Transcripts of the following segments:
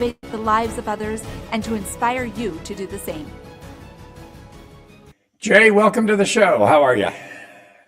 the lives of others and to inspire you to do the same. Jay, welcome to the show. How are you?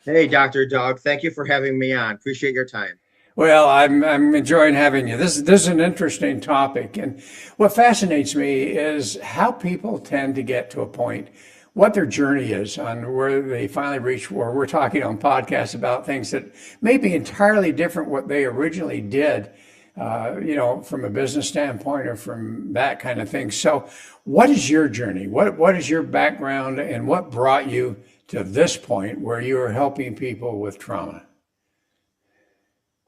Hey, Dr. Doug. Thank you for having me on. Appreciate your time. Well, I'm enjoying having you. This is an interesting topic, and what fascinates me is how people tend to get to a point, what their journey is on where they finally reach. Where we're talking on podcasts about things that may be entirely different what they originally did, from a business standpoint or from that kind of thing. So, what is your journey? What is your background, and what brought you to this point where you are helping people with trauma?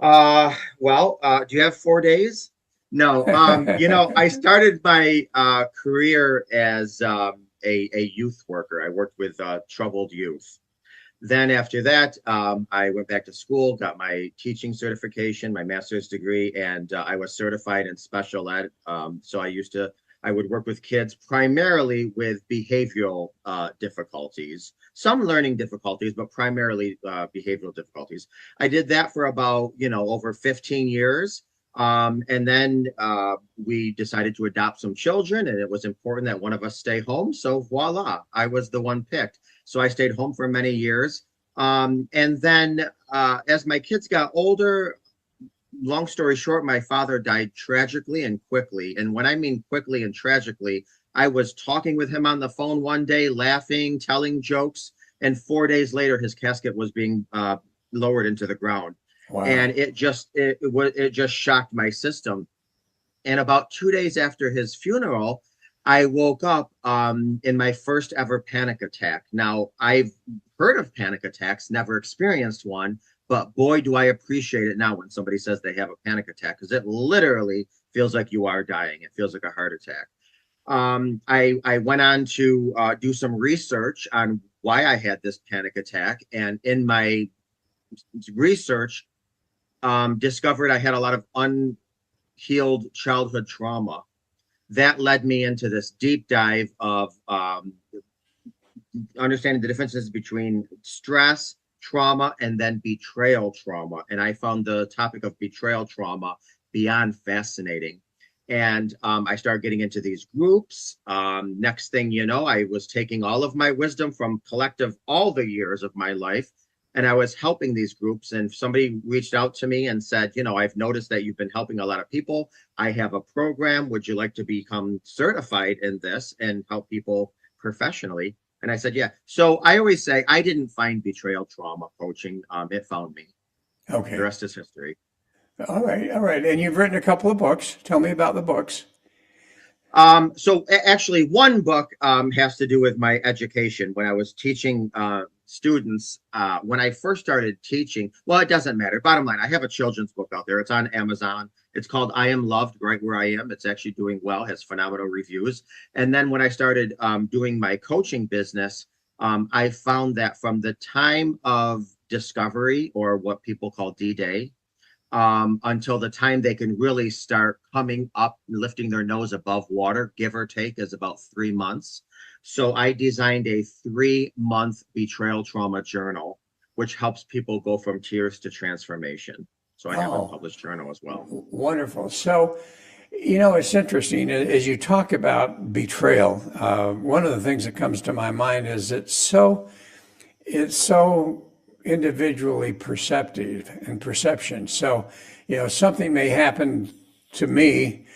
Do you have 4 days? No. I started my career as a youth worker. I worked with troubled youth. Then after that, I went back to school, got my teaching certification, my master's degree, and I was certified in special ed. So I would work with kids primarily with behavioral difficulties, some learning difficulties, but primarily behavioral difficulties. I did that for about, over 15 years. And then we decided to adopt some children, and it was important that one of us stay home. So voila, I was the one picked. So I stayed home for many years. And then as my kids got older, long story short, my father died tragically and quickly. And when I mean quickly and tragically, I was talking with him on the phone one day, laughing, telling jokes, and 4 days later, his casket was being lowered into the ground. Wow. And it just shocked my system. And about 2 days after his funeral, I woke up in my first ever panic attack. Now, I've heard of panic attacks, never experienced one, but boy, do I appreciate it now when somebody says they have a panic attack, because it literally feels like you are dying. It feels like a heart attack. I went on to do some research on why I had this panic attack. And in my research, discovered I had a lot of unhealed childhood trauma. That led me into this deep dive of understanding the differences between stress, trauma, and then betrayal trauma. And I found the topic of betrayal trauma beyond fascinating. And I started getting into these groups. Next thing you know, I was taking all of my wisdom from all the years of my life, and I was helping these groups. And somebody reached out to me and said, I've noticed that you've been helping a lot of people. I have a program. Would you like to become certified in this and help people professionally? And I said, yeah. So I always say I didn't find betrayal trauma coaching. It found me. Okay. The rest is history. All right. And you've written a couple of books. Tell me about the books. Actually, one book has to do with my education. When I was teaching students, when I first started teaching, well, it doesn't matter. Bottom line, I have a children's book out there. It's on Amazon. It's called I Am Loved, Right Where I Am. It's actually doing well, has phenomenal reviews. And then when I started doing my coaching business, I found that from the time of discovery, or what people call D-Day, until the time they can really start coming up, lifting their nose above water, give or take, is about 3 months. So I designed a 3-month betrayal trauma journal, which helps people go from tears to transformation. So I have a published journal as well. Wonderful. So, it's interesting as you talk about betrayal. One of the things that comes to my mind is it's so individually perceptive and perception. So, something may happen to me,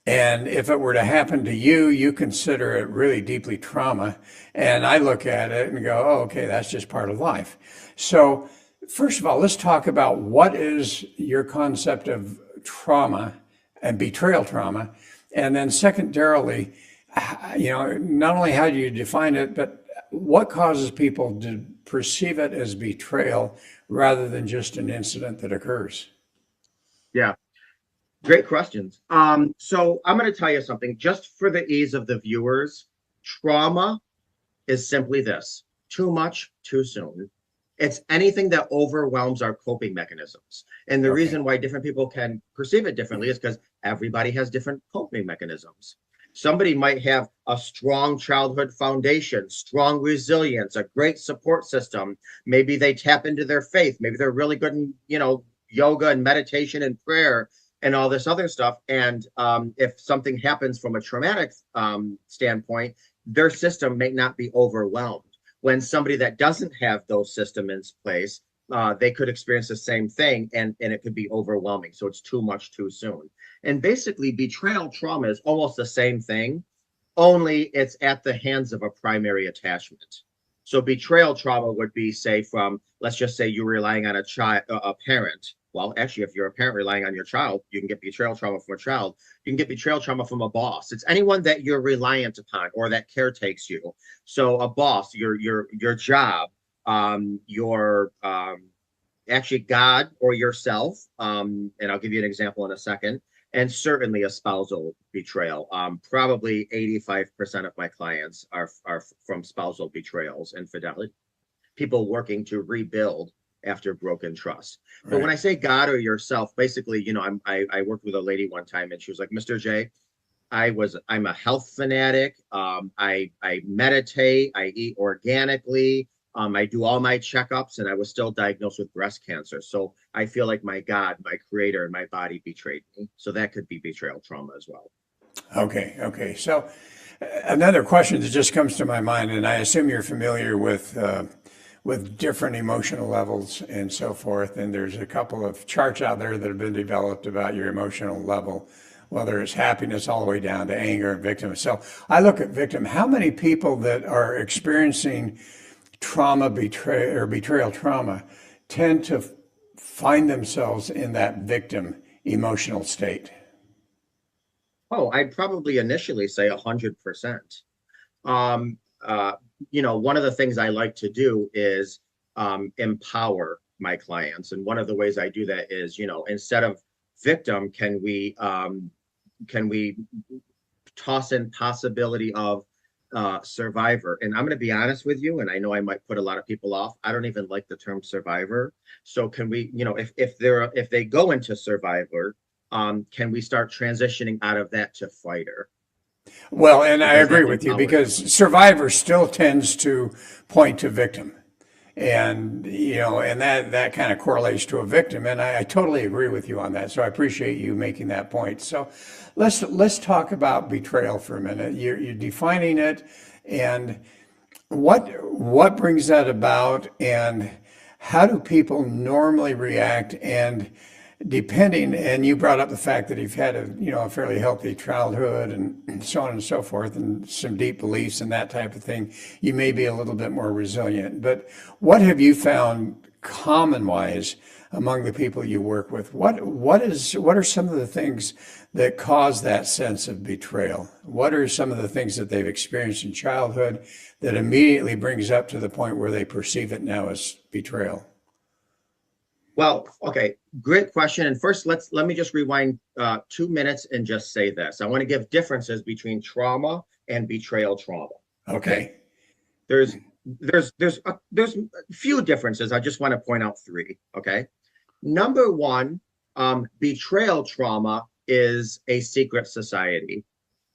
and if it were to happen to you, you consider it really deeply trauma. And I look at it and go, oh, okay, that's just part of life. So, first of all, let's talk about what is your concept of trauma and betrayal trauma. And then secondarily, not only how do you define it, but what causes people to perceive it as betrayal rather than just an incident that occurs? Yeah, great questions. So I'm going to tell you something, just for the ease of the viewers. Trauma is simply this: too much, too soon. It's anything that overwhelms our coping mechanisms. And the reason why different people can perceive it differently is because everybody has different coping mechanisms. Somebody might have a strong childhood foundation, strong resilience, a great support system. Maybe they tap into their faith. Maybe they're really good in, yoga and meditation and prayer. and all this other stuff. And if something happens from a traumatic standpoint, their system may not be overwhelmed. When somebody that doesn't have those systems in place, they could experience the same thing, and it could be overwhelming. So it's too much too soon. And basically, betrayal trauma is almost the same thing, only it's at the hands of a primary attachment. So betrayal trauma would be, say, from, let's just say you're relying on a parent. Well, actually, if you're a parent relying on your child, you can get betrayal trauma from a child. You can get betrayal trauma from a boss. It's anyone that you're reliant upon or that caretakes you. So a boss, your job, your actually God or yourself. And I'll give you an example in a second. And certainly a spousal betrayal. Probably 85% of my clients are from spousal betrayals, infidelity, people working to rebuild after broken trust. Right. But when I say God or yourself, basically, you know, I worked with a lady one time, and she was like, Mr. J, I'm a health fanatic. I meditate. I eat organically. I do all my checkups, and I was still diagnosed with breast cancer. So I feel like my God, my creator, and my body betrayed me. So that could be betrayal trauma as well. Okay. So another question that just comes to my mind, and I assume you're familiar with different emotional levels and so forth. And there's a couple of charts out there that have been developed about your emotional level, whether it's happiness all the way down to anger and victim. So I look at victim. How many people that are experiencing trauma, betrayal trauma tend to find themselves in that victim emotional state? Oh, I'd probably initially say 100%. You know, one of the things I like to do is empower my clients. And one of the ways I do that is, you know, instead of victim, can we toss in possibility of survivor? And I'm going to be honest with you, and I know I might put a lot of people off. I don't even like the term survivor. So can we, you know, if they go into survivor, can we start transitioning out of that to fighter? Well, and I agree with you, because survivor still tends to point to victim. And, you know, and that kind of correlates to a victim. And I totally agree with you on that. So I appreciate you making that point. So let's talk about betrayal for a minute. You're defining it, and what brings that about, and how do people normally react? And depending, and you brought up the fact that you've had a fairly healthy childhood and so on and so forth, and some deep beliefs and that type of thing, you may be a little bit more resilient. But what have you found common wise among the people you work with? What are some of the things that cause that sense of betrayal? What are some of the things that they've experienced in childhood that immediately brings up to the point where they perceive it now as betrayal? Well, okay, great question. And first, let me just rewind 2 minutes and just say this. I want to give differences between trauma and betrayal trauma. Okay. There's a few differences. I just want to point out 3. Okay. Number 1, betrayal trauma is a secret society.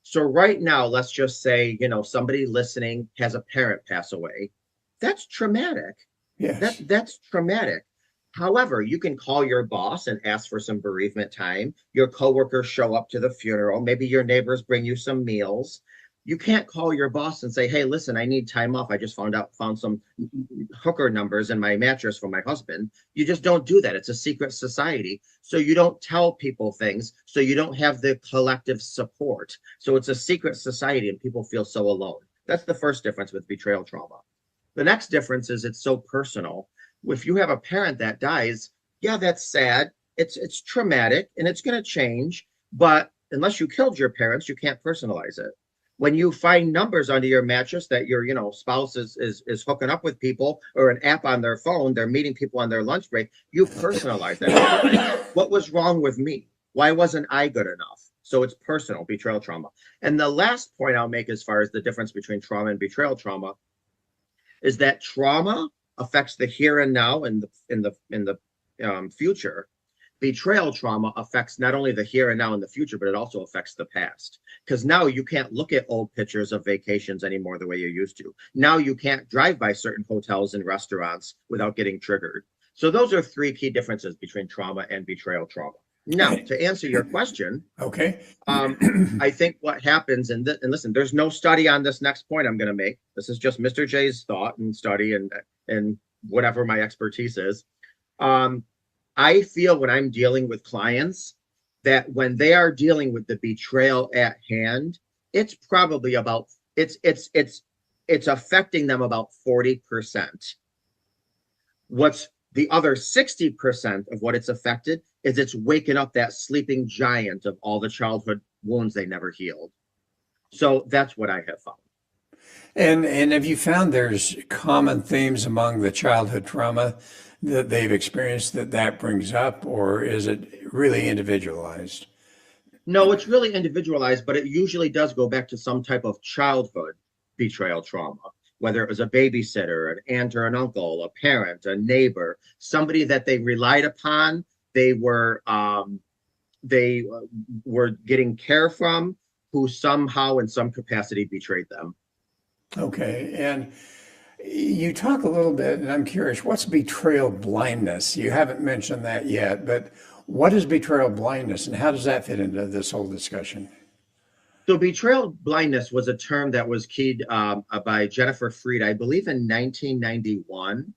So right now, let's just say, you know, somebody listening has a parent pass away. That's traumatic. Yes. That's traumatic. However, you can call your boss and ask for some bereavement time. Your coworkers show up to the funeral. Maybe your neighbors bring you some meals. You can't call your boss and say, hey, listen, I need time off. I just found some hooker numbers in my mattress from my husband. You just don't do that. It's a secret society. So you don't tell people things. So you don't have the collective support. So it's a secret society, and people feel so alone. That's the first difference with betrayal trauma. The next difference is it's so personal. If you have a parent that dies, yeah, that's sad. It's traumatic, and it's going to change. But unless you killed your parents, you can't personalize it. When you find numbers under your mattress that your, you know, spouse is hooking up with people, or an app on their phone, they're meeting people on their lunch break, you personalize that. What was wrong with me? Why wasn't I good enough? So it's personal, betrayal trauma. And the last point I'll make as far as the difference between trauma and betrayal trauma is that trauma affects the here and now and in the future. Betrayal trauma affects not only the here and now and the future, but it also affects the past. Because now you can't look at old pictures of vacations anymore the way you used to. Now you can't drive by certain hotels and restaurants without getting triggered. So those are 3 key differences between trauma and betrayal trauma. Now, to answer your question, Okay. I think what happens, and listen, there's no study on this next point I'm going to make. This is just Mr. J's thought and study and whatever my expertise is. I feel when I'm dealing with clients that when they are dealing with the betrayal at hand, it's probably about it's affecting them about 40%. What's the other 60% of what it's affected is it's waking up that sleeping giant of all the childhood wounds they never healed. So that's what I have found. And have you found there's common themes among the childhood trauma that they've experienced that brings up, or is it really individualized? No, it's really individualized, but it usually does go back to some type of childhood betrayal trauma, whether it was a babysitter, an aunt or an uncle, a parent, a neighbor, somebody that they relied upon, they were getting care from, who somehow in some capacity betrayed them. Okay. And you talk a little bit, and I'm curious, what's betrayal blindness? You haven't mentioned that yet, but what is betrayal blindness and how does that fit into this whole discussion? So betrayal blindness was a term that was keyed by Jennifer Freed, I believe in 1991.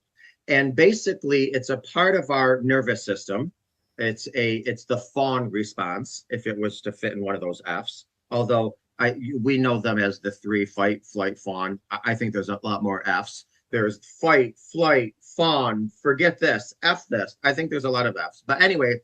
And basically it's a part of our nervous system. It's the fawn response, if it was to fit in one of those F's. Although we know them as the three: fight, flight, fawn. I think there's a lot more F's. There's fight, flight, fawn, forget this, F this. I think there's a lot of F's. But anyway,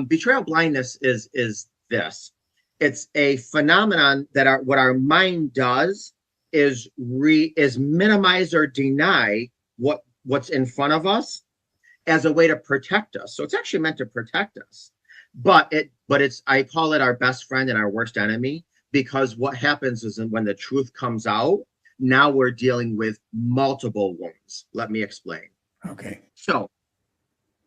betrayal blindness is this. It's a phenomenon that what our mind does is minimize or deny what's in front of us as a way to protect us. So it's actually meant to protect us. But I call it our best friend and our worst enemy, because what happens is when the truth comes out, now we're dealing with multiple wounds. Let me explain. Okay. So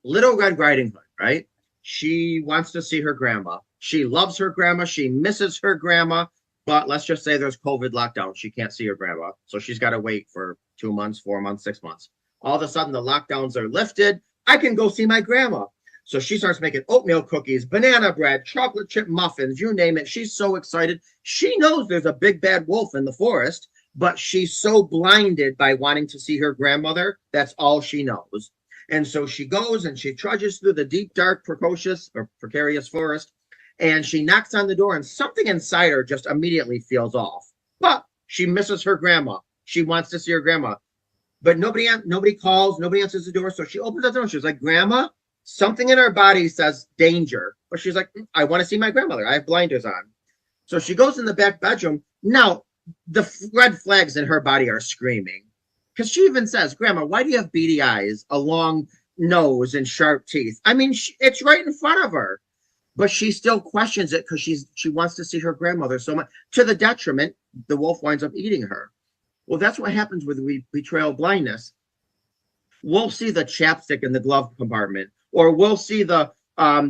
Little Red Riding Hood, right? She wants to see her grandma. She loves her grandma. She misses her grandma. But let's just say there's COVID lockdown. She can't see her grandma. So she's got to wait for 2 months, 4 months, 6 months. All of a sudden, the lockdowns are lifted. I can go see my grandma. So she starts making oatmeal cookies, banana bread, chocolate chip muffins, you name it. She's so excited. She knows there's a big bad wolf in the forest, but she's so blinded by wanting to see her grandmother. That's all she knows. And so she goes and she trudges through the deep, dark, precarious forest, and she knocks on the door, and something inside her just immediately feels off. But she misses her grandma. She wants to see her grandma. But nobody calls, nobody answers the door. So she opens the door and she's like, Grandma, something in her body says danger. But she's like, I want to see my grandmother. I have blinders on. So she goes in the back bedroom. Now, the red flags in her body are screaming. Because she even says, Grandma, why do you have beady eyes, a long nose, and sharp teeth? I mean, it's right in front of her. But she still questions it because she wants to see her grandmother so much. To the detriment, the wolf winds up eating her. Well, that's what happens with betrayal blindness. We'll see the chapstick in the glove compartment, or we'll see the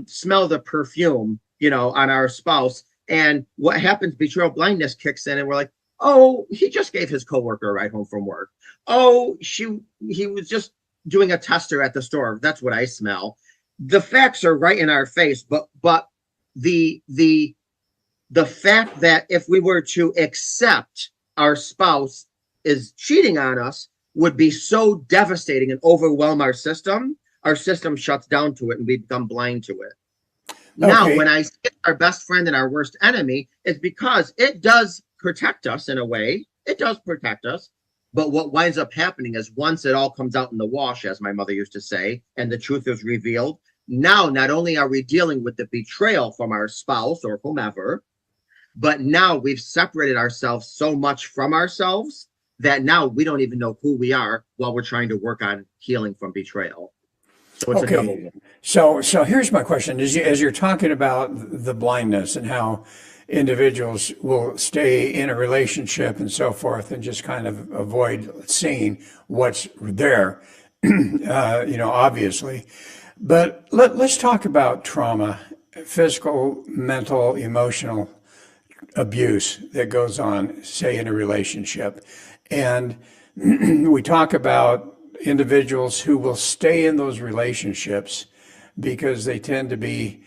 smell the perfume, on our spouse. And what happens? Betrayal blindness kicks in, and we're like, oh, he just gave his coworker a ride home from work. Oh, he was just doing a tester at the store. That's what I smell. The facts are right in our face, but the fact that if we were to accept our spouse is cheating on us would be so devastating and overwhelm our system shuts down to it and we become blind to it. Now, when I say our best friend and our worst enemy, it's because it does protect us in a way. It does protect us. But what winds up happening is once it all comes out in the wash, as my mother used to say, and the truth is revealed, now not only are we dealing with the betrayal from our spouse or whomever, but now we've separated ourselves so much from ourselves that now we don't even know who we are while we're trying to work on healing from betrayal. So it's a double win. So here's my question: as you're talking about the blindness and how individuals will stay in a relationship and so forth and just kind of avoid seeing what's there, obviously. But let's talk about trauma, physical, mental, emotional abuse that goes on, say, in a relationship. And we talk about individuals who will stay in those relationships because they tend to be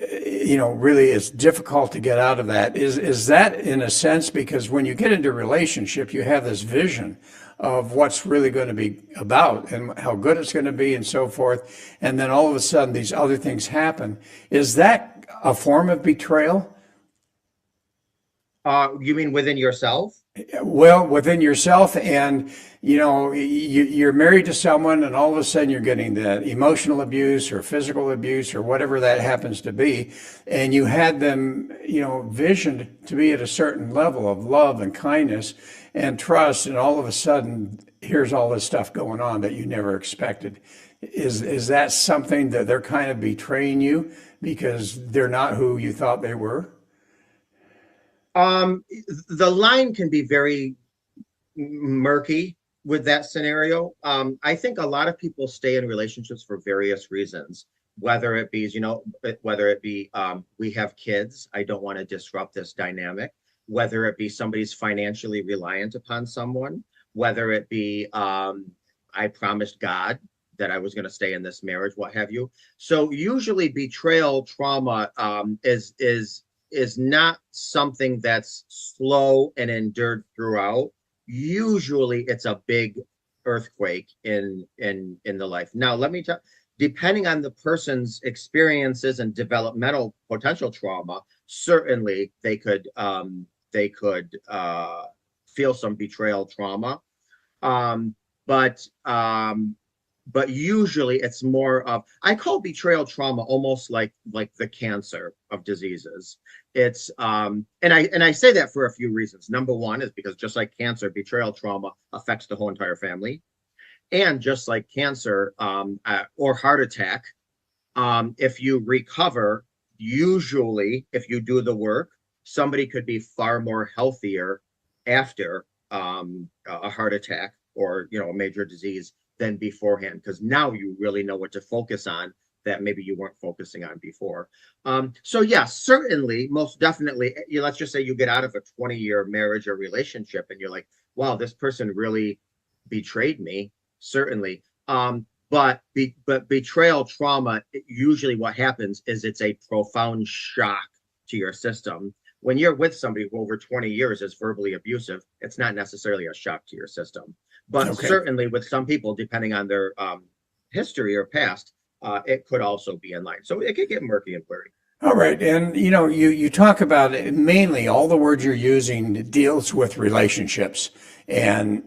really it's difficult to get out of that. Is that in a sense because when you get into a relationship, you have this vision of what's really going to be about and how good it's going to be and so forth, and then all of a sudden these other things happen. Is that a form of betrayal? You mean within yourself? Well, within yourself, and you're married to someone, and all of a sudden you're getting the emotional abuse or physical abuse or whatever that happens to be, and you had them, visioned to be at a certain level of love and kindness and trust, and all of a sudden here's all this stuff going on that you never expected. Is that something that they're kind of betraying you because they're not who you thought they were? The line can be very murky with that scenario. I think a lot of people stay in relationships for various reasons, whether it be, we have kids, I don't want to disrupt this dynamic, whether it be somebody's financially reliant upon someone, whether it be, I promised God that I was going to stay in this marriage, what have you. So usually betrayal trauma is not something that's slow and endured throughout. Usually it's a big earthquake in the life. Now, let me tell, depending on the person's experiences and developmental potential trauma, certainly they could feel some betrayal trauma. But usually it's more of, I call betrayal trauma almost like the cancer of diseases. It's and I say that for a few reasons. Number one is because just like cancer, betrayal trauma affects the whole entire family. And just like cancer or heart attack, if you recover, usually if you do the work, somebody could be far more healthier after a heart attack or a major disease than beforehand, because now you really know what to focus on that maybe you weren't focusing on before. So yeah, certainly, most definitely, let's just say you get out of a 20-year marriage or relationship and you're like, wow, this person really betrayed me. Certainly. But betrayal trauma, usually what happens is it's a profound shock to your system. When you're with somebody who over 20 years is verbally abusive, it's not necessarily a shock to your system. But Okay. certainly with some people, depending on their history or past, it could also be in line. So it could get murky and blurry. All right. And you talk about it, mainly all the words you're using deals with relationships and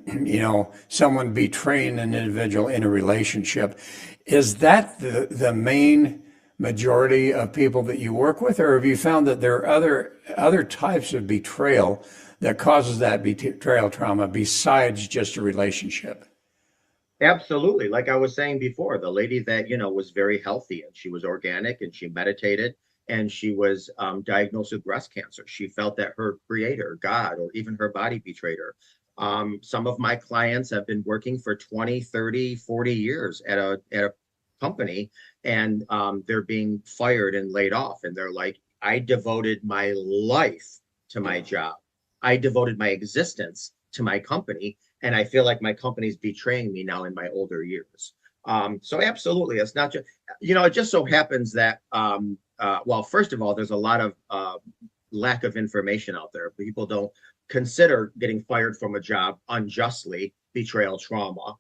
someone betraying an individual in a relationship. Is that the main majority of people that you work with, or have you found that there are other types of betrayal that causes that betrayal trauma besides just a relationship? Absolutely. Like I was saying before, the lady that, was very healthy and she was organic and she meditated and she was diagnosed with breast cancer. She felt that her creator, God, or even her body betrayed her. Some of my clients have been working for 20, 30, 40 years at a company, and they're being fired and laid off. And they're like, I devoted my life to my job. I devoted my existence to my company. And I feel like my company's betraying me now in my older years. So absolutely, it's not just, it just so happens that, well, first of all, there's a lot of lack of information out there. People don't consider getting fired from a job unjustly betrayal trauma.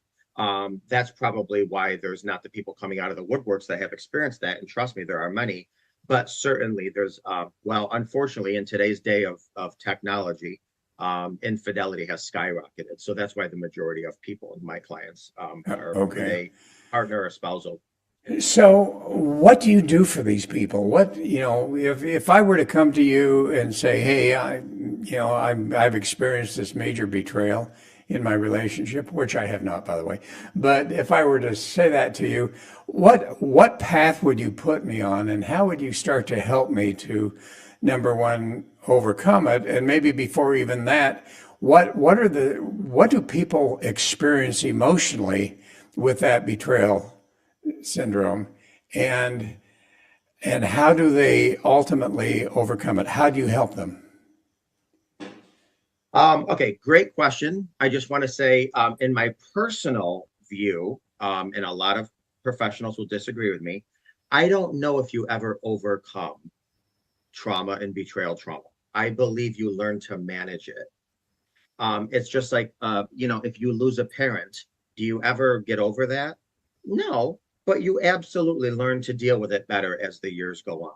That's probably why there's not the people coming out of the woodworks that have experienced that. And trust me, there are many. But certainly there's, well, unfortunately, in today's day of technology, infidelity has skyrocketed. So that's why the majority of people in my clients are with a partner or spousal. So what do you do for these people? What, if I were to come to you and say, hey, I've experienced this major betrayal in my relationship, which I have not, by the way. But if I were to say that to you, what path would you put me on, and how would you start to help me to, number one, overcome it? And maybe before even that, what do people experience emotionally with that betrayal syndrome, and how do they ultimately overcome it? How do you help them? Okay, great question. I just want to say, in my personal view, and a lot of professionals will disagree with me, I don't know if you ever overcome trauma and betrayal trauma. I believe you learn to manage it. It's just like, if you lose a parent, do you ever get over that? No, but you absolutely learn to deal with it better as the years go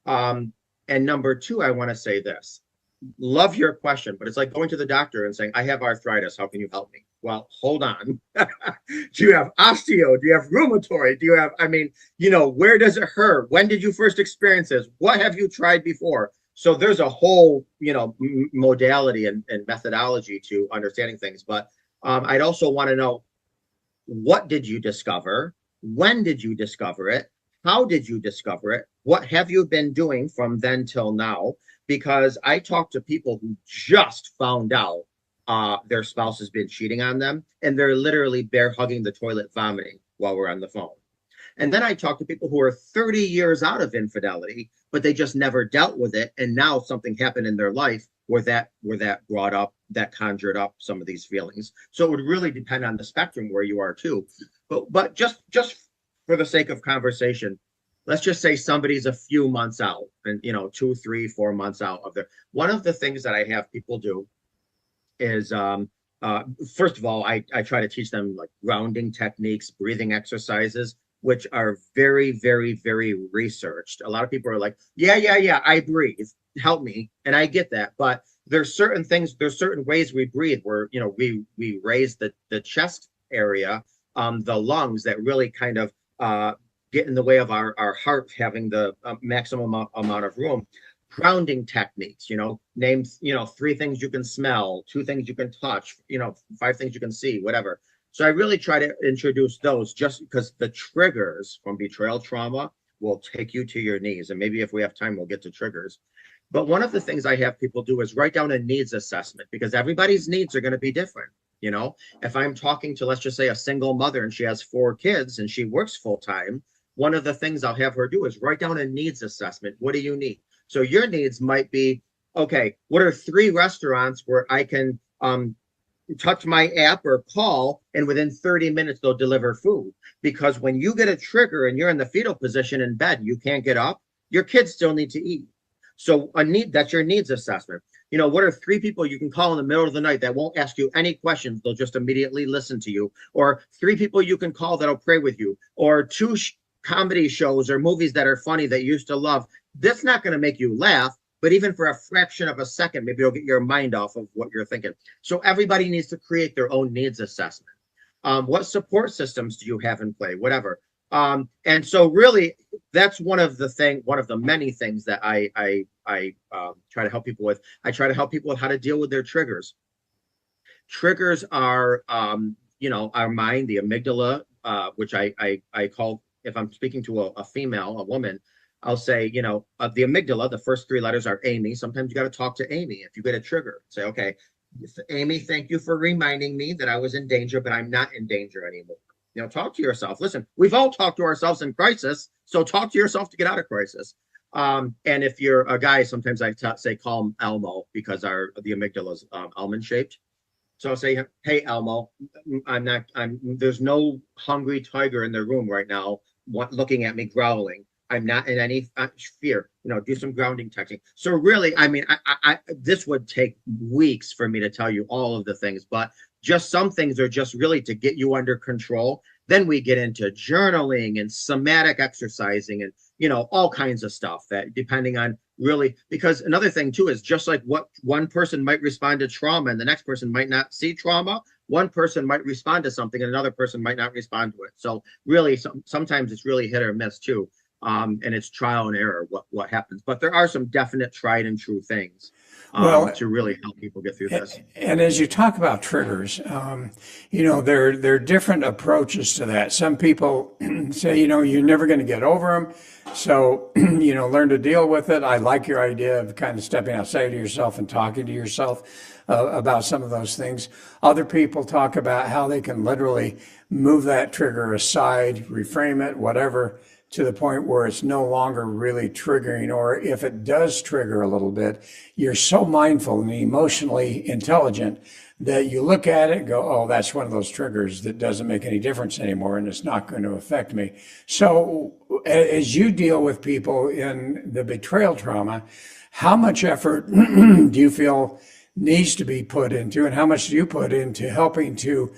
on. And number two, I want to say this. Love your question, but it's like going to the doctor and saying, I have arthritis. How can you help me? Well, hold on. Do you have osteo? Do you have rheumatoid? Do you have, where does it hurt? When did you first experience this? What have you tried before? So there's a whole, modality and methodology to understanding things. But I'd also want to know, what did you discover? When did you discover it? How did you discover it? What have you been doing from then till now? Because I talk to people who just found out their spouse has been cheating on them, and they're literally bear hugging the toilet vomiting while we're on the phone. And then I talk to people who are 30 years out of infidelity, but they just never dealt with it. And now something happened in their life where that brought up, that conjured up some of these feelings. So it would really depend on the spectrum where you are too. But just for the sake of conversation, let's just say somebody's a few months out and 2, 3, 4 months out of there. One of the things that I have people do is first of all, I try to teach them like grounding techniques, breathing exercises, which are very, very, very researched. A lot of people are like, yeah, I breathe, help me. And I get that. But there's certain things, there's certain ways we breathe where, we raise the chest area, the lungs that really kind of get in the way of our heart having the maximum amount of room. Grounding techniques, name, 3 things you can smell, 2 things you can touch, 5 things you can see, whatever. So I really try to introduce those just because the triggers from betrayal trauma will take you to your knees. And maybe if we have time, we'll get to triggers. But one of the things I have people do is write down a needs assessment, because everybody's needs are going to be different. If I'm talking to, let's just say, a single mother and she has 4 kids and she works full time, one of the things I'll have her do is write down a needs assessment. What do you need? So your needs might be, okay, what are 3 restaurants where I can touch my app or call, and within 30 minutes they'll deliver food? Because when you get a trigger and you're in the fetal position in bed, you can't get up, your kids still need to eat. So that's your needs assessment. What are 3 people you can call in the middle of the night that won't ask you any questions? They'll just immediately listen to you. Or 3 people you can call that'll pray with you. Or 2 comedy shows or movies that are funny that you used to love. That's not going to make you laugh, but even for a fraction of a second, maybe it'll get your mind off of what you're thinking. So everybody needs to create their own needs assessment. What support systems do you have in play? Whatever. And so really, that's one of the many things that I try to help people with. I try to help people with how to deal with their triggers. Triggers are, our mind, the amygdala, which I call, if I'm speaking to a female, a woman, I'll say, the amygdala, the first 3 letters are Amy. Sometimes you got to talk to Amy if you get a trigger. Say, okay, Amy, thank you for reminding me that I was in danger, but I'm not in danger anymore. Talk to yourself. Listen, we've all talked to ourselves in crisis, so talk to yourself to get out of crisis. And if you're a guy, sometimes I say call Elmo, because the amygdala is almond shaped. So I'll say, hey, Elmo, there's no hungry tiger in the room right now looking at me growling. I'm not in any fear. Do some grounding technique. So really, this would take weeks for me to tell you all of the things, but just some things are just really to get you under control. Then we get into journaling and somatic exercising and, all kinds of stuff that depending on really, because another thing too is just like what one person might respond to trauma and the next person might not see trauma. One person might respond to something and another person might not respond to it. So really, sometimes it's really hit or miss too. And it's trial and error what happens, but there are some definite tried and true things to really help people get through this. And as you talk about triggers, there are different approaches to that. Some people say, you're never going to get over them, so learn to deal with it. I like your idea of kind of stepping outside of yourself and talking to yourself about some of those things. Other people talk about how they can literally move that trigger aside, reframe it, whatever, to the point where it's no longer really triggering, or if it does trigger a little bit, you're so mindful and emotionally intelligent that you look at it and go, oh, that's one of those triggers that doesn't make any difference anymore and it's not going to affect me. So as you deal with people in the betrayal trauma, how much effort do you feel needs to be put into, and how much do you put into helping to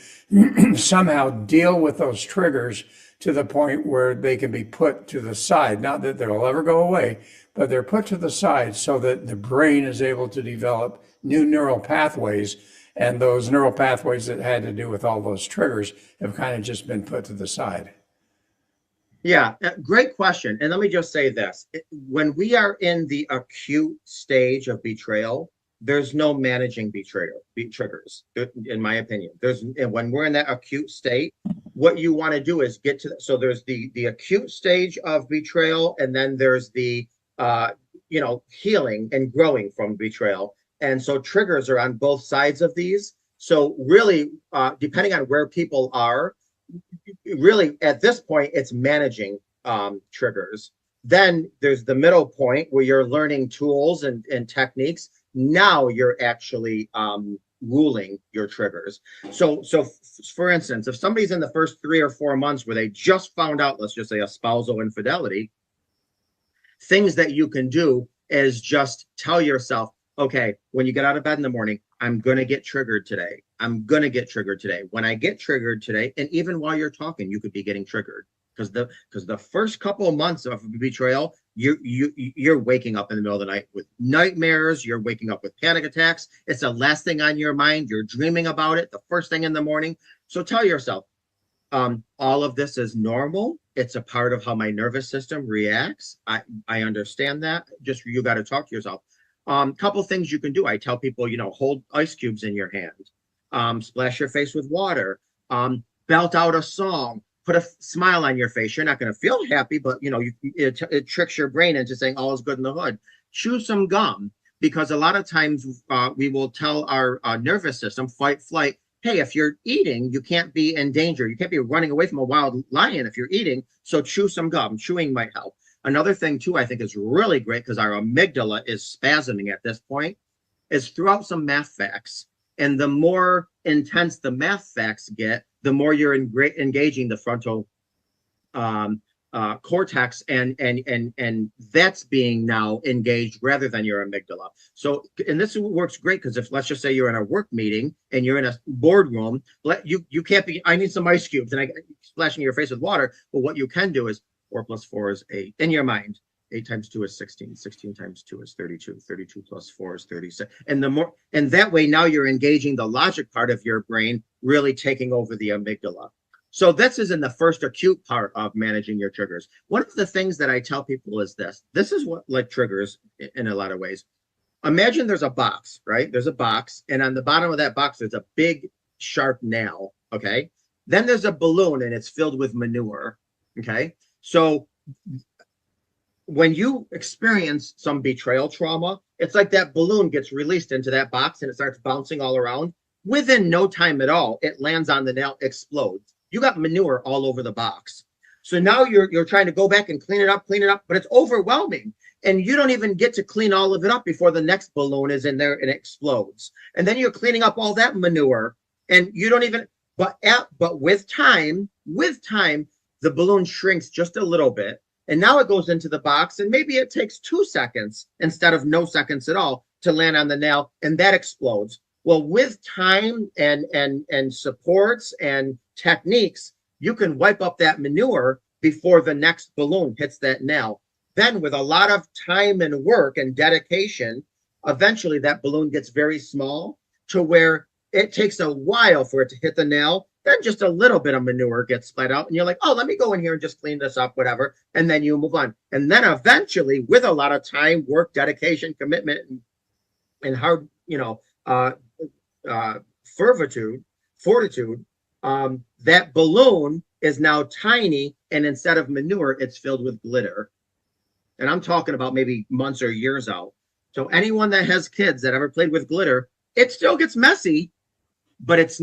somehow deal with those triggers to the point where they can be put to the side? Not that they'll ever go away, but they're put to the side so that the brain is able to develop new neural pathways, and those neural pathways that had to do with all those triggers have kind of just been put to the side. Yeah, great question. And let me just say this. When we are in the acute stage of betrayal, there's no managing triggers, in my opinion. And when we're in that acute state, what you want to do is get to so there's the acute stage of betrayal, and then there's the healing and growing from betrayal. And so triggers are on both sides of these. So really, depending on where people are, really at this point, it's managing triggers. Then there's the middle point where you're learning tools and techniques. Now you're actually ruling your triggers. So for instance, if somebody's in the first 3 or 4 months where they just found out, let's just say, a spousal infidelity, things that you can do is just tell yourself, okay, when you get out of bed in the morning, I'm going to get triggered today. I'm going to get triggered today. When I get triggered today, and even while you're talking, you could be getting triggered, because the first couple of months of betrayal, you're waking up in the middle of the night with nightmares. You're waking up with panic attacks. It's the last thing on your mind. You're dreaming about it the first thing in the morning. So tell yourself, all of this is normal. It's a part of how my nervous system reacts. I understand that. Just, you got to talk to yourself. Couple things you can do. I tell people, hold ice cubes in your hand, splash your face with water, belt out a song, put a smile on your face. You're not going to feel happy, but it tricks your brain into saying all is good in the hood. Chew some gum, because a lot of times we will tell our nervous system, fight, flight, hey, if you're eating, you can't be in danger. You can't be running away from a wild lion if you're eating. So chew some gum. Chewing might help. Another thing, too, I think is really great, because our amygdala is spasming at this point, is throw out some math facts. And the more intense the math facts get, the more you're engaging the frontal cortex, and that's being now engaged rather than your amygdala. So, and this works great, because if, let's just say, you're in a work meeting and you're in a boardroom, you can't be, I need some ice cubes, and I splashing your face with water. But what you can do is 4 + 4 is 8 in your mind. 8 × 2 is 16. 16 × 2 is 32. 32 + 4 is 36. And that way now you're engaging the logic part of your brain, really taking over the amygdala. So this is in the first acute part of managing your triggers. One of the things that I tell people is this. This is what, like, triggers in a lot of ways. Imagine there's a box, right? There's a box, and on the bottom of that box, there's a big sharp nail, okay? Then there's a balloon, and it's filled with manure, okay? So when you experience some betrayal trauma, it's like that balloon gets released into that box and it starts bouncing all around. Within no time at all, it lands on the nail, explodes. You got manure all over the box. So now you're trying to go back and clean it up, but it's overwhelming. And you don't even get to clean all of it up before the next balloon is in there and it explodes. And then you're cleaning up all that manure, and you don't even, but with time, the balloon shrinks just a little bit. And now it goes into the box, and maybe it takes 2 seconds instead of no seconds at all to land on the nail, and that explodes. Well, with time and supports and techniques, you can wipe up that manure before the next balloon hits that nail. Then, with a lot of time and work and dedication, eventually that balloon gets very small, to where it takes a while for it to hit the nail. Then just a little bit of manure gets splat out, and you're like, oh, let me go in here and just clean this up, whatever. And then you move on. And then eventually, with a lot of time, work, dedication, commitment, and hard, fortitude, that balloon is now tiny, and instead of manure, it's filled with glitter. And I'm talking about maybe months or years out. So anyone that has kids that ever played with glitter, it still gets messy, but it's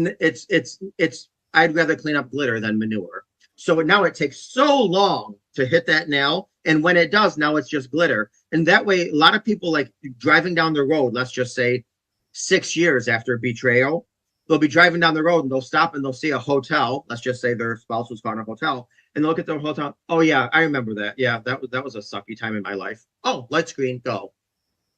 I'd rather clean up glitter than manure. So now it takes so long to hit that nail. And when it does, now it's just glitter. And that way, a lot of people like driving down the road, let's just say 6 years after betrayal, they'll be driving down the road and they'll stop and they'll see a hotel. Let's just say their spouse was caught in a hotel and they'll look at the hotel. Oh yeah, I remember that. Yeah, that was a sucky time in my life. Oh, light screen, go.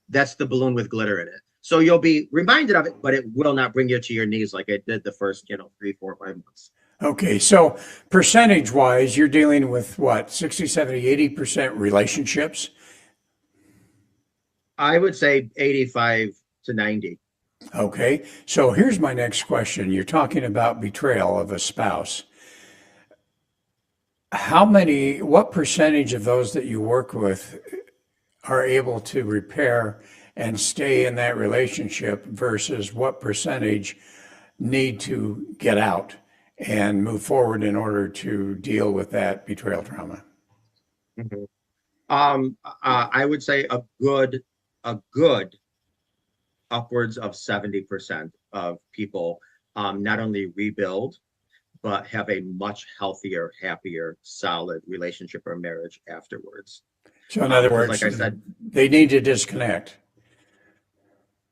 That's the balloon with glitter in it. So you'll be reminded of it, but it will not bring you to your knees like it did the first, 3, 4, 5 months. Okay, so percentage wise, you're dealing with what, 60, 70, 80% relationships? I would say 85 to 90. Okay, so here's my next question. You're talking about betrayal of a spouse. What percentage of those that you work with are able to repair and stay in that relationship versus what percentage need to get out and move forward in order to deal with that betrayal trauma? Mhm. I would say a good upwards of 70% of people not only rebuild, but have a much healthier, happier, solid relationship or marriage afterwards. So in other Because words, like I said, they need to disconnect.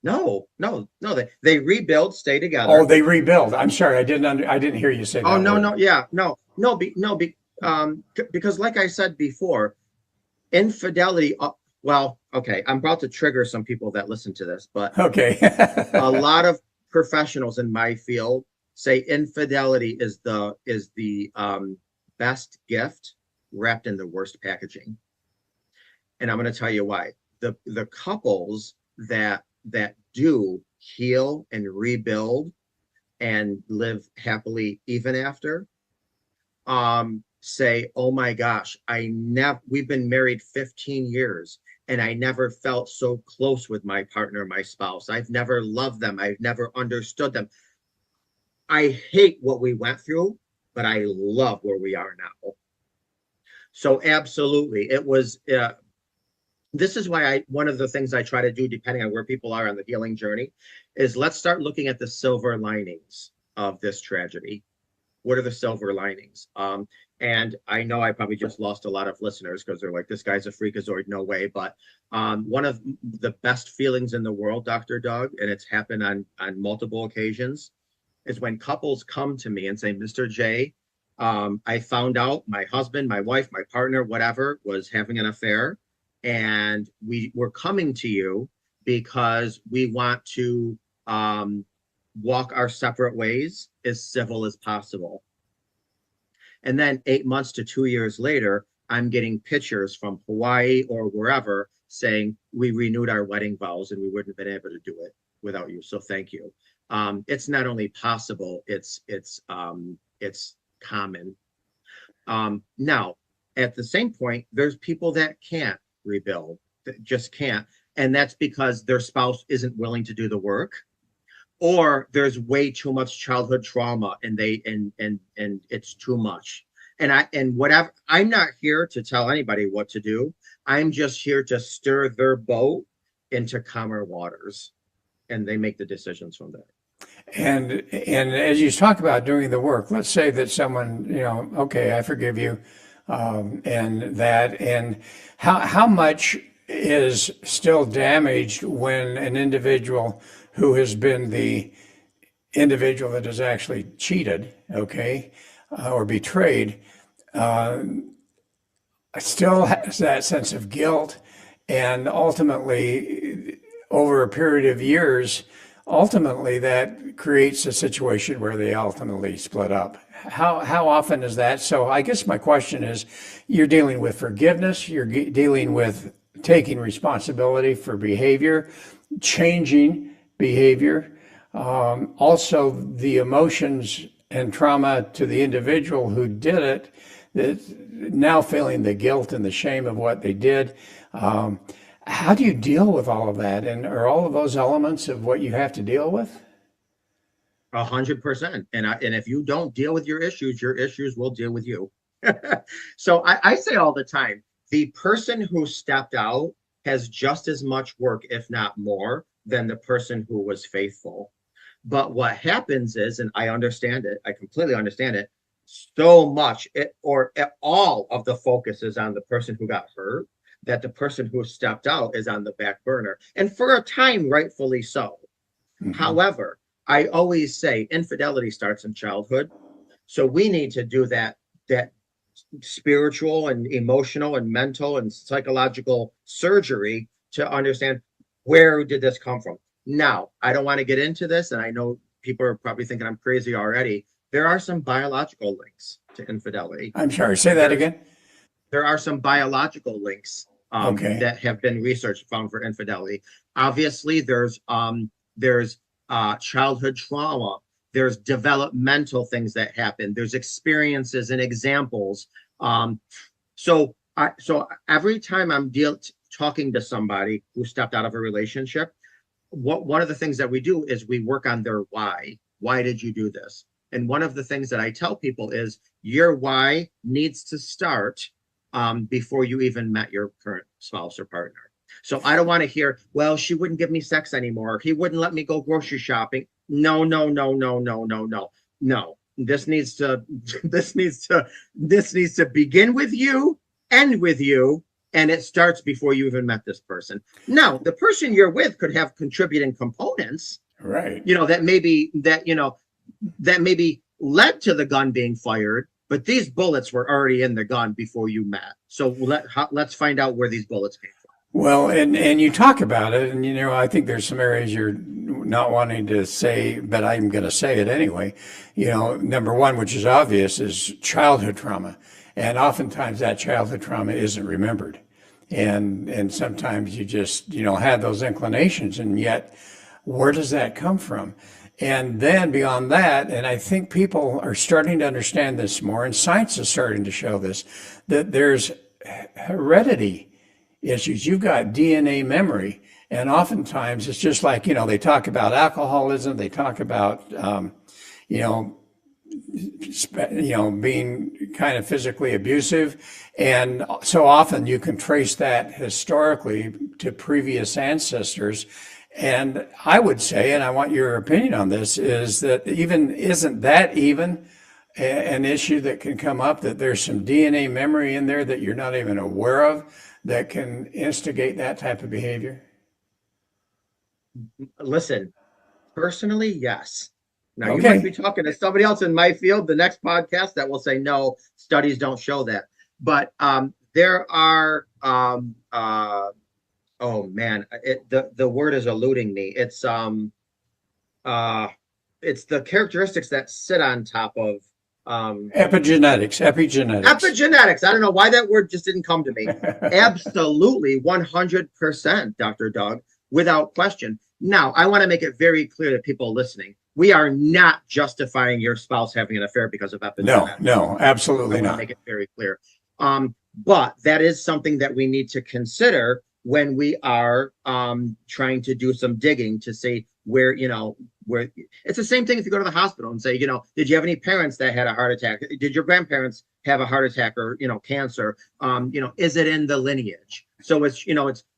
no, no, no, they rebuild, stay Oh, together. they rebuild. I'm sorry, I didn't hear you say Oh, that no, word. no, yeah, no, no, because like I said before, infidelity, well, okay, I'm about to trigger some people that listen to this, but Okay. a lot of professionals in my field say infidelity is the best gift wrapped in the worst packaging. And I'm going to tell you why. The couples that do heal and rebuild and live happily even after say, oh my gosh, we've been married 15 years and I never felt so close with my partner, my spouse. I've never loved them. I've never understood them. I hate what we went through, but I love where we are now. So absolutely, this is why one of the things I try to do, depending on where people are on the healing journey, is let's start looking at the silver linings of this tragedy. What are the silver linings? And I know I probably just lost a lot of listeners because they're like, this guy's a freakazoid, no way. But one of the best feelings in the world, Dr. Doug, and it's happened on multiple occasions, is when couples come to me and say, Mr. J, I found out my husband, my wife, my partner, whatever, was having an affair. And we were coming to you because we want to walk our separate ways as civil as possible. And then 8 months to 2 years later, I'm getting pictures from Hawaii or wherever saying we renewed our wedding vows and we wouldn't have been able to do it without you. So thank you. It's not only possible, it's common. Now, at the same point, there's people that can't rebuild, that just can't, and that's because their spouse isn't willing to do the work, or there's way too much childhood trauma, and it's too much. And whatever, I'm not here to tell anybody what to do. I'm just here to stir their boat into calmer waters, and they make the decisions from there. And as you talk about doing the work, let's say that someone, okay, I forgive you, and how much is still damaged when an individual who has been the individual that has actually cheated, okay, or betrayed, still has that sense of guilt, and ultimately, over a period of years, ultimately that creates a situation where they ultimately split up. How often is that? So I guess my question is, you're dealing with forgiveness, you're dealing with taking responsibility for behavior, changing behavior, also the emotions and trauma to the individual who did it, that now feeling the guilt and the shame of what they did. How do you deal with all of that? And are all of those elements of what you have to deal with? 100%. And if you don't deal with your issues will deal with you. So I say all the time, the person who stepped out has just as much work, if not more, than the person who was faithful. But what happens is, and I understand it, I completely understand it, so much all of the focus is on the person who got hurt, that the person who stepped out is on the back burner. And for a time, rightfully so. Mhm. However, I always say infidelity starts in childhood. So we need to do that spiritual and emotional and mental and psychological surgery to understand where did this come from. Now, I don't want to get into this, and I know people are probably thinking I'm crazy already. There are some biological links to infidelity. I'm sorry, say that There's again. there are some biological links Okay. that have been researched found for infidelity. Obviously, there's childhood trauma. There's developmental things that happen. There's experiences and examples. Um, so every time I'm talking to somebody who stepped out of a relationship, one of the things that we do is we work on their why. Why did you do this? And one of the things that I tell people is your why needs to start before you even met your current spouse or partner. So I don't want to hear, well, she wouldn't give me sex anymore. He wouldn't let me go grocery shopping. No, no, no, no, no, no, no, no. This needs to, this needs to begin with you, end with you, and it starts before you even met this person. Now, the person you're with could have contributing components, Right. that maybe led to the gun being fired, but these bullets were already in the gun before you met. So let's find out where these bullets came from. Well, and you talk about it, and I think there's some areas you're not wanting to say, but I'm going to say it anyway. Number one, which is obvious, is childhood trauma, and oftentimes that childhood trauma isn't remembered, and sometimes you just have those inclinations, and yet where does that come from? And then beyond that, and I think people are starting to understand this more, and science is starting to show this, that there's heredity issues. You've got DNA memory, and oftentimes it's just like they talk about alcoholism, they talk about you know being kind of physically abusive, and so often you can trace that historically to previous ancestors. And I would say, and I want your opinion on this, is that isn't that even an issue that can come up, that there's some DNA memory in there that you're not even aware of that can instigate that type of behavior? Listen, personally, yes. Now, you might be Okay. talking to somebody else in my field, the next podcast, that will say, no, studies don't show that. But there are, oh man, the word is eluding me. Uh, it's the characteristics that sit on top of um, Epigenetics. epigenetics. I don't know why that word just didn't come to me. Absolutely, 100%, Dr. Doug, without question. Now, I want to make it very clear to people listening. We are not justifying your spouse having an affair because of No, epigenetics. no, I absolutely want to not. make it very clear. But that is something that we need to consider when we are trying to do some digging to see where it's the same thing if you go to the hospital and say, did you have any parents that had a heart attack? Did your grandparents have a heart attack or, cancer? Is it in the lineage? So it's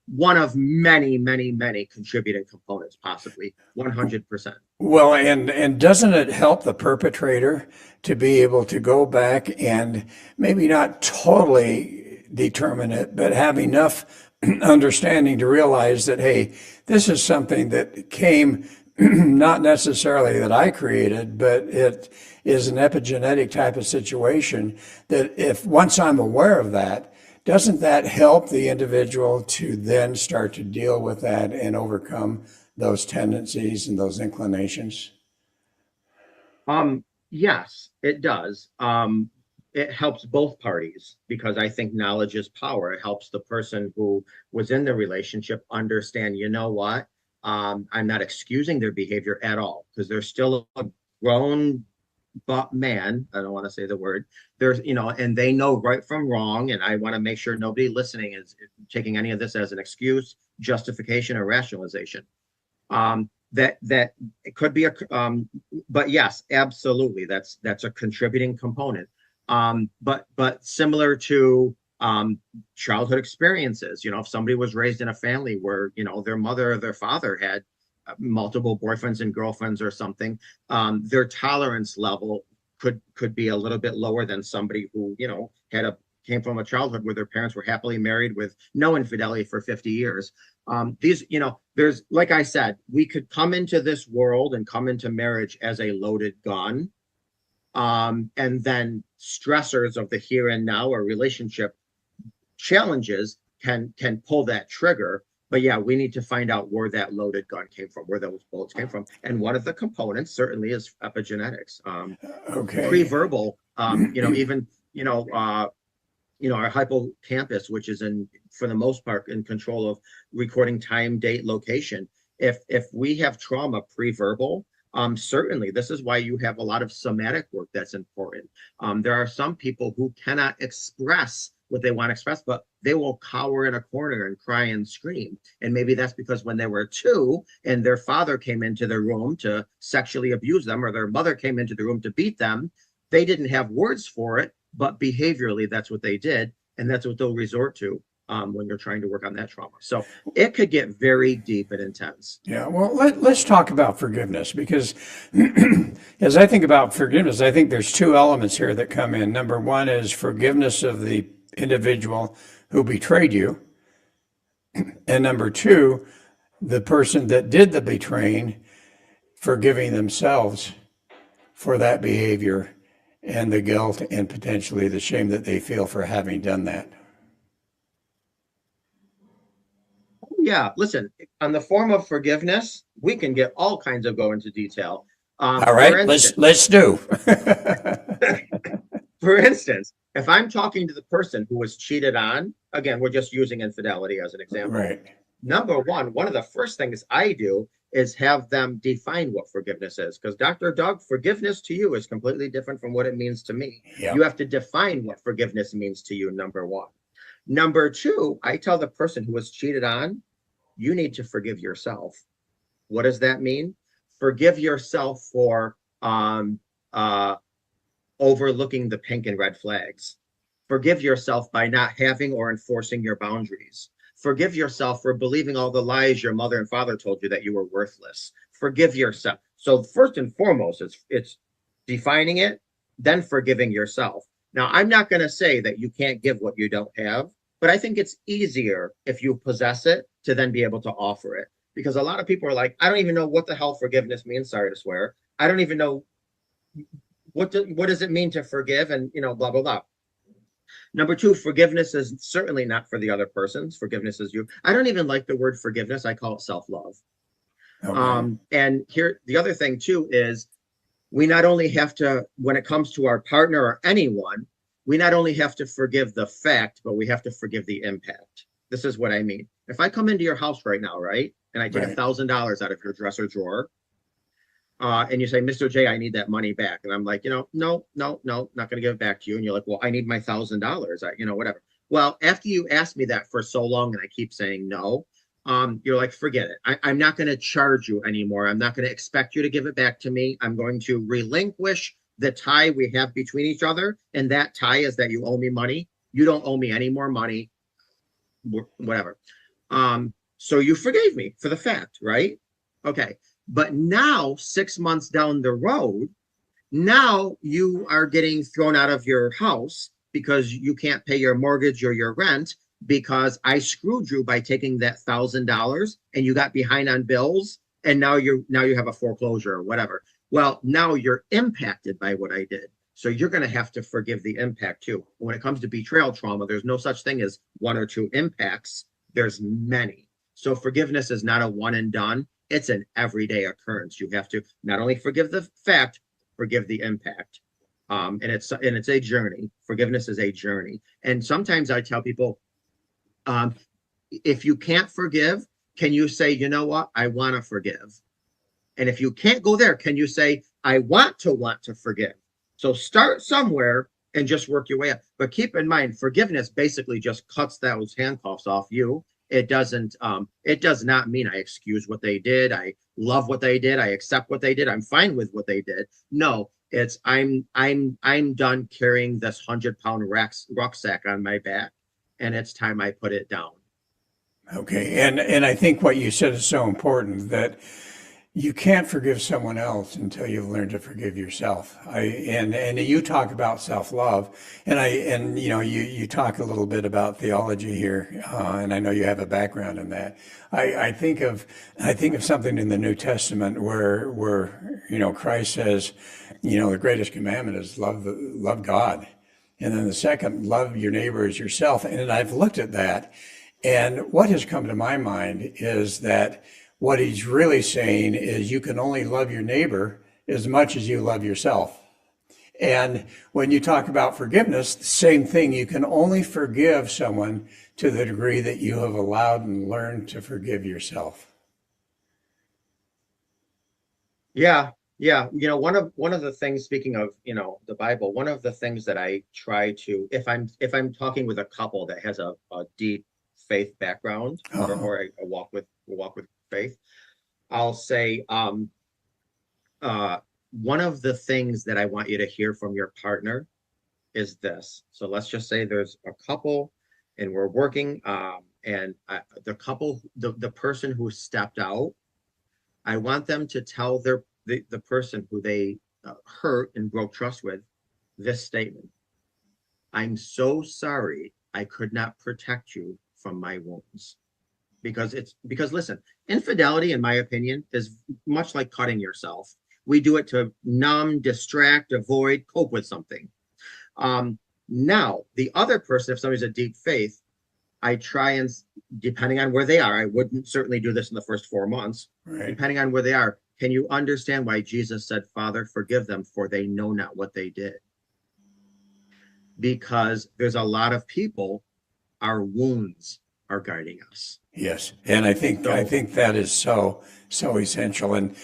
one of many, many, many contributing components, possibly 100%. Well, and doesn't it help the perpetrator to be able to go back and maybe not totally determine it, but have enough understanding to realize that, hey, this is something that came not necessarily that I created, but it is an epigenetic type of situation that if once I'm aware of that, doesn't that help the individual to then start to deal with that and overcome those tendencies and those inclinations? Yes, it does. It helps both parties because I think knowledge is power. It helps the person who was in the relationship understand, you know what? I'm not excusing their behavior at all because they're still a grown but man. I don't want to say the word. And they know right from wrong. And I want to make sure nobody listening is taking any of this as an excuse, justification, or rationalization. That it could be but yes, absolutely, that's a contributing component. But similar to childhood experiences, if somebody was raised in a family where their mother or their father had multiple boyfriends and girlfriends or something, their tolerance level could be a little bit lower than somebody who, came from a childhood where their parents were happily married with no infidelity for 50 years. There's, like I said, we could come into this world and come into marriage as a loaded gun. And then stressors of the here and now or relationship challenges can pull that trigger. But yeah, we need to find out where that loaded gun came from, where those bullets came from. And one of the components certainly is epigenetics. Okay. Pre-verbal, even, our hippocampus, which is for the most part, in control of recording time, date, location. If we have trauma pre-verbal, certainly this is why you have a lot of somatic work that's important. There are some people who cannot express what they want to express, but they will cower in a corner and cry and scream. And maybe that's because when they were 2 and their father came into their room to sexually abuse them, or their mother came into the room to beat them, they didn't have words for it, but behaviorally, that's what they did. And that's what they'll resort to when you're trying to work on that trauma. So it could get very deep and intense. Yeah, well, let's talk about forgiveness, because as I think about forgiveness, I think there's 2 elements here that come in. Number one is forgiveness of the individual who betrayed you. And number 2, the person that did the betraying, forgiving themselves for that behavior and the guilt and potentially the shame that they feel for having done that. Yeah, listen, on the form of forgiveness, we can get all kinds of go into detail. All right, let's do. For instance, if I'm talking to the person who was cheated on, again, we're just using infidelity as an example. Right. Number one of the first things I do is have them define what forgiveness is. Because Dr. Doug, forgiveness to you is completely different from what it means to me. Yeah. You have to define what forgiveness means to you, number 1. Number 2, I tell the person who was cheated on, you need to forgive yourself. What does that mean? Forgive yourself for overlooking the pink and red flags. Forgive yourself by not having or enforcing your boundaries. Forgive yourself for believing all the lies your mother and father told you that you were worthless. Forgive yourself. So first and foremost, it's defining it, then forgiving yourself. Now, I'm not going to say that you can't give what you don't have, but I think it's easier if you possess it to then be able to offer it. Because a lot of people are like, I don't even know what the hell forgiveness means. Sorry to swear. I don't even know what does it mean to forgive, and blah, blah, blah. Number 2, forgiveness is certainly not for the other persons. Forgiveness is you. I don't even like the word forgiveness. I call it self-love. Okay. And here, the other thing too is we not only have to, when it comes to our partner or anyone, we not only have to forgive the fact, but we have to forgive the impact. This is what I mean. If I come into your house right now, right, and I take $1,000 out of your dresser drawer, and you say, Mr. J, I need that money back. And I'm like, no, not going to give it back to you. And you're like, well, I need my $1,000, whatever. Well, after you ask me that for so long and I keep saying no, you're like, forget it. I'm not going to charge you anymore. I'm not going to expect you to give it back to me. I'm going to relinquish the tie we have between each other. And that tie is that you owe me money. You don't owe me any more money, whatever. So you forgave me for the fact, right? Okay. But now, 6 months down the road, now you are getting thrown out of your house because you can't pay your mortgage or your rent because I screwed you by taking that $1,000 and you got behind on bills, and now you have a foreclosure or whatever. Well, now you're impacted by what I did. So you're going to have to forgive the impact too. When it comes to betrayal trauma, there's no such thing as 1 or 2 impacts. There's many. So forgiveness is not a one and done. It's an everyday occurrence. You have to not only forgive the fact, forgive the impact. And it's a journey. Forgiveness is a journey. And sometimes I tell people, if you can't forgive, can you say, you know what? I want to forgive. And if you can't go there, can you say, I want to forgive? So start somewhere and just work your way up. But keep in mind, forgiveness basically just cuts those handcuffs off you. It does not mean I excuse what they did. I love what they did. I accept what they did. I'm fine with what they did. No, it's I'm done carrying this 100-pound rucksack on my back, and it's time I put it down. Okay. And I think what you said is so important, that You can't forgive someone else until you've learned to forgive yourself. And you talk about self-love, and you talk a little bit about theology here, and I know you have a background in that. I think of something in the New Testament where Christ says, the greatest commandment is love God, and then the second, love your neighbor as yourself. And I've looked at that, and what has come to my mind is that what he's really saying is you can only love your neighbor as much as you love yourself. And when you talk about forgiveness, the same thing. You can only forgive someone to the degree that you have allowed and learned to forgive yourself. Yeah, yeah. One of the things, speaking of, the Bible, one of the things that I try to, if I'm talking with a couple that has a deep faith background, or a walk with faith, I'll say, one of the things that I want you to hear from your partner is this. So let's just say there's a couple and we're working, and the couple, the person who stepped out, I want them to tell the person who they hurt and broke trust with this statement: I'm so sorry I could not protect you from my wounds. Because listen, infidelity, in my opinion, is much like cutting yourself. We do it to numb, distract, avoid, cope with something. Now, the other person, if somebody's a deep faith, I try and, depending on where they are, I wouldn't certainly do this in the first 4 months. Right. Depending on where they are, can you understand why Jesus said, Father, forgive them, for they know not what they did? Because there's a lot of people, our wounds are guiding us. Yes, and I think that is so essential. And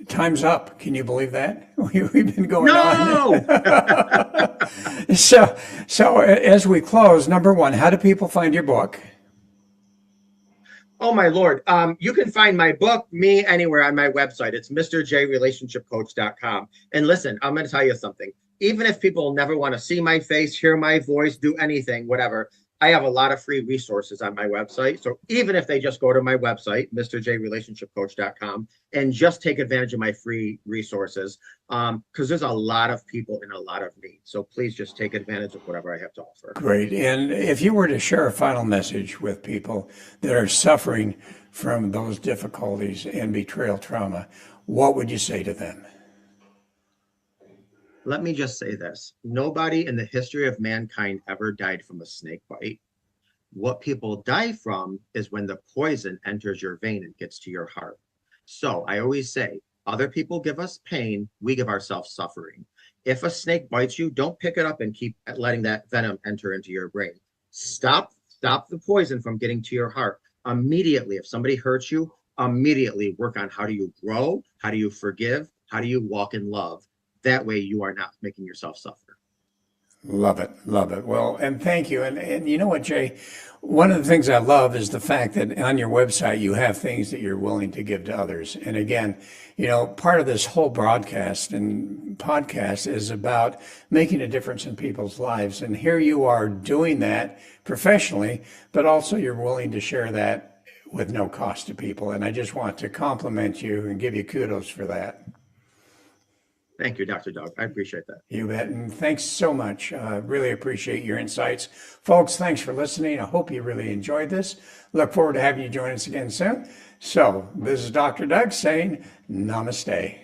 time's up. Can you believe that? We've been going on. So as we close, number one, how do people find your book? Oh my Lord. You can find my book, me, anywhere on my website. It's mrjrelationshipcoach.com. And listen, I'm going to tell you something. Even if people never want to see my face, hear my voice, do anything, whatever, I have a lot of free resources on my website. So even if they just go to my website, mrjrelationshipcoach.com, and just take advantage of my free resources, because there's a lot of people in a lot of need. So please just take advantage of whatever I have to offer. Great. And if you were to share a final message with people that are suffering from those difficulties and betrayal trauma, what would you say to them? Let me just say this. Nobody in the history of mankind ever died from a snake bite. What people die from is when the poison enters your vein and gets to your heart. So I always say, other people give us pain, we give ourselves suffering. If a snake bites you, don't pick it up and keep letting that venom enter into your brain. Stop the poison from getting to your heart. Immediately, if somebody hurts you, immediately work on how do you grow, how do you forgive, how do you walk in love. That way you are not making yourself suffer. Love it. Love it. Well, and thank you. And you know what, Jay? One of the things I love is the fact that on your website, you have things that you're willing to give to others. And again, part of this whole broadcast and podcast is about making a difference in people's lives. And here you are doing that professionally, but also you're willing to share that with no cost to people. And I just want to compliment you and give you kudos for that. Thank you, Dr. Doug. I appreciate that. You bet. And thanks so much. Really appreciate your insights. Folks, thanks for listening. I hope you really enjoyed this. Look forward to having you join us again soon. So this is Dr. Doug saying namaste.